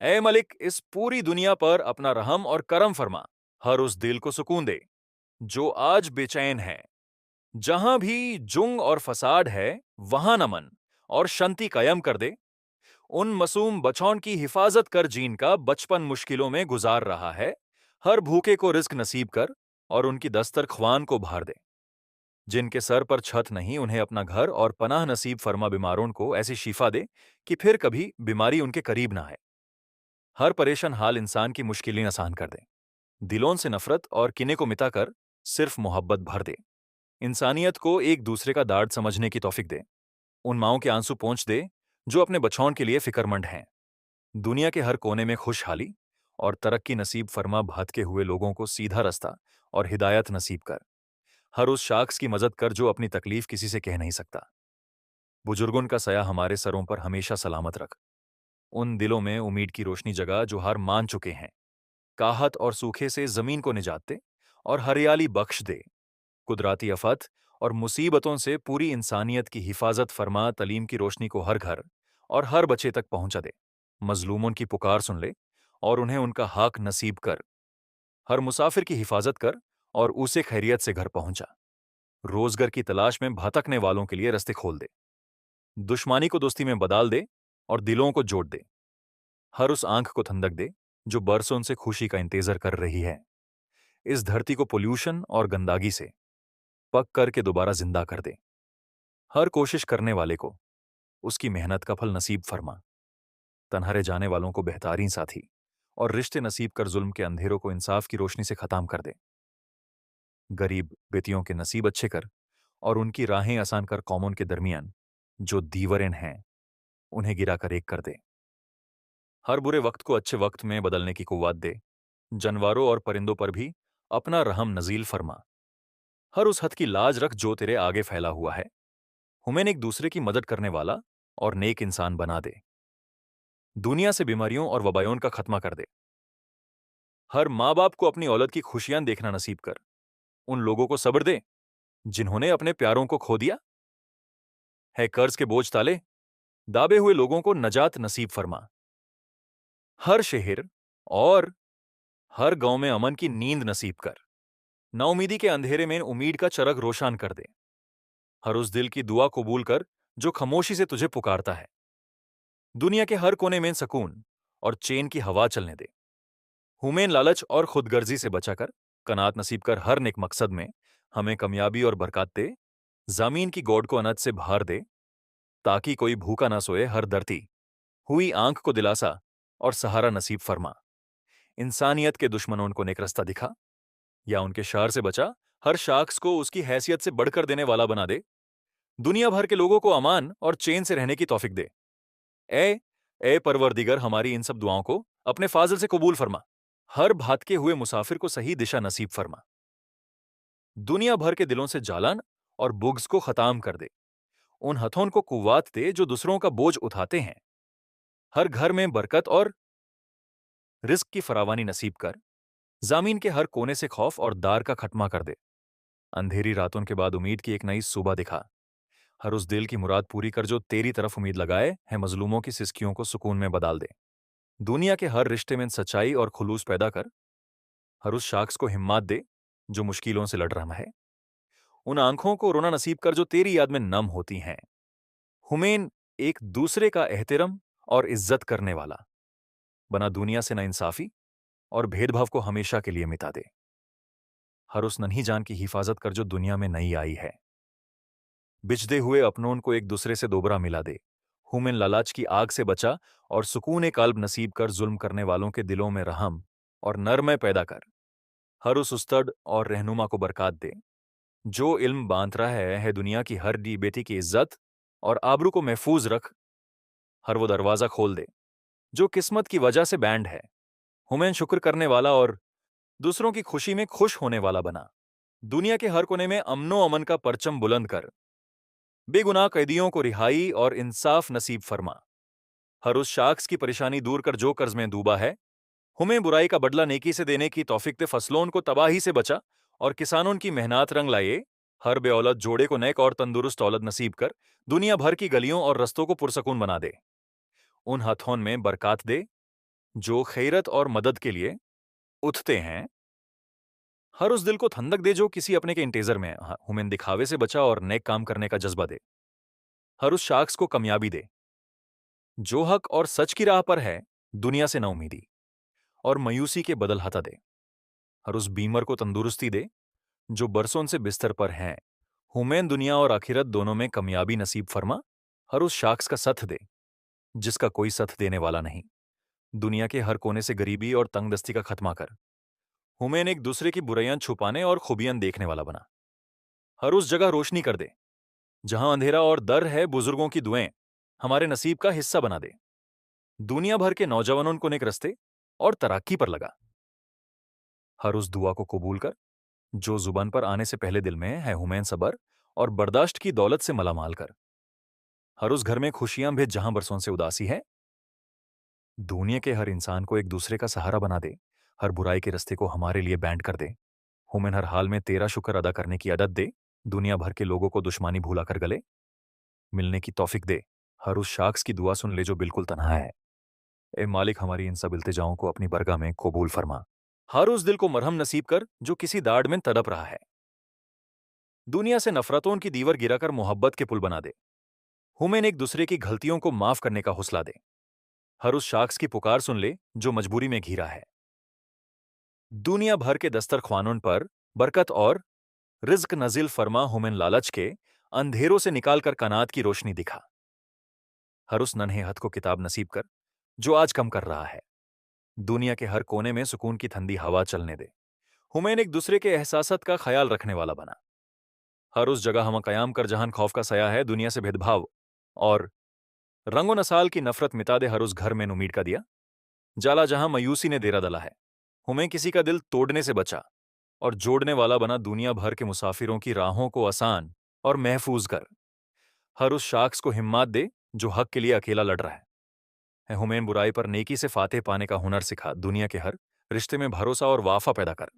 ए मलिक, इस पूरी दुनिया पर अपना रहम और करम फरमा। हर उस दिल को सुकून दे जो आज बेचैन है। जहां भी जुंग और फसाद है, वहां नमन और शांति कायम कर दे। उन मासूम बचौन की हिफाजत कर, जिनका बचपन मुश्किलों में गुजार रहा है। हर भूखे को रिस्क नसीब कर और उनकी दस्तरख्वान को भार दे। जिनके सर पर छत नहीं, उन्हें अपना घर और पनाह नसीब फरमा। बीमारों को ऐसी शिफा दे कि फिर कभी बीमारी उनके करीब ना आए। हर परेशान हाल इंसान की मुश्किलें आसान कर दे। दिलों से नफरत और किन्हे को मिटाकर सिर्फ मोहब्बत भर दे। इंसानियत को एक दूसरे का दर्द समझने की तौफीक दे। उन माओं के आंसू पहुंच दे जो अपने बचौन के लिए फिक्रमंद हैं। दुनिया के हर कोने में खुशहाली और तरक्की नसीब फरमा। भटके हुए लोगों को सीधा रास्ता और हिदायत नसीब कर। हर उस शख्स की मदद कर जो अपनी तकलीफ किसी से कह नहीं सकता। बुजुर्गों का सया हमारे सरों पर हमेशा सलामत रख। उन दिलों में उम्मीद की रोशनी जगा जो हार मान चुके हैं। काहत और सूखे से जमीन को निजात दे और हरियाली बख्श दे। कुदरती आफत और मुसीबतों से पूरी इंसानियत की हिफाजत फरमा। तलीम की रोशनी को हर घर और हर बच्चे तक पहुंचा दे। मजलूमों की पुकार सुन ले और उन्हें उनका हक नसीब कर। हर मुसाफिर की हिफाजत कर और उसे खैरियत से घर पहुंचा। रोजगार की तलाश में भटकने वालों के लिए रास्ते खोल दे। दुश्मनी को दोस्ती में बदल दे और दिलों को जोड़ दे। हर उस आंख को ठंडक दे जो बरसों से खुशी का इंतजार कर रही है। इस धरती को पोल्यूशन और गंदगी से पक करके दोबारा जिंदा कर दे। हर कोशिश करने वाले को उसकी मेहनत का फल नसीब फरमा। तन्हारे जाने वालों को बेहतरीन साथी और रिश्ते नसीब कर। जुल्म के अंधेरों को इंसाफ की रोशनी से खत्म कर दे। गरीब बेटियों के नसीब अच्छे कर और उनकी राहें आसान कर। कौमों के दरमियान जो दीवरें हैं, उन्हें गिराकर एक कर दे। हर बुरे वक्त को अच्छे वक्त में बदलने की कुव्वत दे। जानवरों और परिंदों पर भी अपना रहम नजील फरमा। हर उस हद की लाज रख जो तेरे आगे फैला हुआ है। हुमें एक दूसरे की मदद करने वाला और नेक इंसान बना दे। दुनिया से बीमारियों और वबायों का खत्मा कर दे। हर माँ बाप को अपनी औलद की खुशियां देखना नसीब कर। उन लोगों को सब्र दे जिन्होंने अपने प्यारों को खो दिया है। कर्ज के बोझ ताले दाबे हुए लोगों को नजात नसीब फरमा। हर शहर और हर गांव में अमन की नींद नसीब कर। नाउमीदी के अंधेरे में उम्मीद का चरग रोशन कर दे। हर उस दिल की दुआ कबूल कर जो खामोशी से तुझे पुकारता है। दुनिया के हर कोने में सुकून और चैन की हवा चलने दे। हुमेन लालच और खुदगर्जी से बचाकर कनात नसीब कर। हर नेक मकसद में हमें कामयाबी और बरकत दे। जमीन की गौड़ को अनाज से भार दे ताकि कोई भूखा ना सोए। हर धरती हुई आंख को दिलासा और सहारा नसीब फरमा। इंसानियत के दुश्मनों को नेक रास्ता दिखा या उनके शार से बचा। हर शख्स को उसकी हैसियत से बढ़कर देने वाला बना दे। दुनिया भर के लोगों को अमान और चैन से रहने की तौफीक दे। ए ए परवरदिगर, हमारी इन सब दुआओं को अपने फाजल से कबूल फरमा। हर भाटके हुए मुसाफिर को सही दिशा नसीब फरमा। दुनिया भर के दिलों से जालन और बुग्ज को खत्म कर दे। उन हथों को कुव्वत दे जो दूसरों का बोझ उठाते हैं। हर घर में बरकत और रिस्क की फरावानी नसीब कर। जमीन के हर कोने से खौफ और दार का खत्मा कर दे। अंधेरी रातों के बाद उम्मीद की एक नई सुबह दिखा। हर उस दिल की मुराद पूरी कर जो तेरी तरफ उम्मीद लगाए है। मजलूमों की सिसकियों को सुकून में बदल दे। दुनिया के हर रिश्ते में सच्चाई और खुलूस पैदा कर। हर उस शख्स को हिम्मत दे जो मुश्किलों से लड़ रहा है। उन आंखों को रोना नसीब कर जो तेरी याद में नम होती हैं। हुमेन एक दूसरे का एहतराम और इज्जत करने वाला बना। दुनिया से नाइंसाफी और भेदभाव को हमेशा के लिए मिटा दे। हर उस नन्ही जान की हिफाजत कर जो दुनिया में नई आई है। बिछदे हुए अपनों को एक दूसरे से दोबारा मिला दे। हुमेन लालच की आग से बचा और सुकून कल्ब नसीब कर। जुल्म करने वालों के दिलों में रहम और नरमे पैदा कर। हर उस उस्तद और रहनुमा को बरकत दे जो इल्म बांट रहा है। दुनिया की हर दी बेटी की इज्जत और आबरू को महफूज रख। हर वो दरवाजा खोल दे जो किस्मत की वजह से बैंड है। हुमेन शुक्र करने वाला और दूसरों की खुशी में खुश होने वाला बना। दुनिया के हर कोने में अमनो अमन का परचम बुलंद कर। बेगुनाह कैदियों को रिहाई और इंसाफ नसीब फरमा। हर उस शख्स की परेशानी दूर कर जो कर्ज में डूबा है। हुमें बुराई का बदला नेकी से देने की तौफीक दे। फसलों को तबाही से बचा और किसानों की मेहनत रंग लाए। हर बेऔलत जोड़े को नेक और तंदुरुस्त औलद नसीब कर। दुनिया भर की गलियों और रस्तों को पुरसकून बना दे। उन हथों में बरकत दे जो खैरत और मदद के लिए उठते हैं। हर उस दिल को ठंडक दे जो किसी अपने के इंतजार में है। हुमेन दिखावे से बचा और नेक काम करने का जज्बा दे। हर उस शख्स को कामयाबी दे जो हक और सच की राह पर है, दुनिया से ना उम्मीदी और मायूसी के बदल हटा दे। हर उस बीमर को तंदुरुस्ती दे जो बरसों से बिस्तर पर हैं। हुमैन दुनिया और आखिरत दोनों में कामयाबी नसीब फरमा। हर उस शख्स का साथ दे जिसका कोई साथ देने वाला नहीं। दुनिया के हर कोने से गरीबी और तंगदस्ती का खत्मा कर। हुमैन एक दूसरे की बुराइयां छुपाने और खूबियां देखने वाला बना। हर उस जगह रोशनी कर दे जहां अंधेरा और डर है। बुजुर्गों की दुआएं हमारे नसीब का हिस्सा बना दे। दुनिया भर के नौजवानों को नेक रस्ते और तरक्की पर लगा। हर उस दुआ को कबूल कर जो जुबान पर आने से पहले दिल में है। हुमैन सबर और बर्दाश्त की दौलत से मालामाल कर। हर उस घर में खुशियां भेज जहां बरसों से उदासी है। दुनिया के हर इंसान को एक दूसरे का सहारा बना दे। हर बुराई के रास्ते को हमारे लिए बैंड कर दे। हुमैन हर हाल में तेरा शुक्र अदा करने की आदत दे। दुनिया भर के लोगों को दुश्मनी भूला कर गले मिलने की तौफीक दे। हर उस शख्स की दुआ सुन ले जो बिल्कुल तन्हा है। ए मालिक, हमारी इन सब इल्तिजाओं को अपनी बरगाह में कबूल फरमा। हर उस दिल को मरहम नसीब कर जो किसी दाढ़ में तड़प रहा है। दुनिया से नफरतों की दीवार गिराकर मोहब्बत के पुल बना दे। हुमैन एक दूसरे की गलतियों को माफ करने का हौसला दे। हर उस शख्स की पुकार सुन ले जो मजबूरी में घिरा है। दुनिया भर के दस्तरख्वानों पर बरकत और रिज्क नजिल फरमा। हुमैन लालच के अंधेरों से निकालकर कनात की रोशनी दिखा। हर उस नन्हे हथ को किताब नसीब कर जो आज कम कर रहा है। दुनिया के हर कोने में सुकून की ठंडी हवा चलने दे। हुमैन एक दूसरे के एहसासत का ख्याल रखने वाला बना। हर उस जगह हम कयाम कर जहां खौफ का सया है। दुनिया से भेदभाव और रंगो नसाल की नफरत मिटा दे। हर उस घर में उम्मीद का दिया जाला जहां मायूसी ने डेरा डला है। हुमैन किसी का दिल तोड़ने से बचा और जोड़ने वाला बना। दुनिया भर के मुसाफिरों की राहों को आसान और महफूज कर। हर उस शख्स को हिम्मत दे जो हक के लिए अकेला लड़ रहा है। हुमैन बुराई पर नेकी से फातेह पाने का हुनर सिखा। दुनिया के हर रिश्ते में भरोसा और वाफा पैदा कर।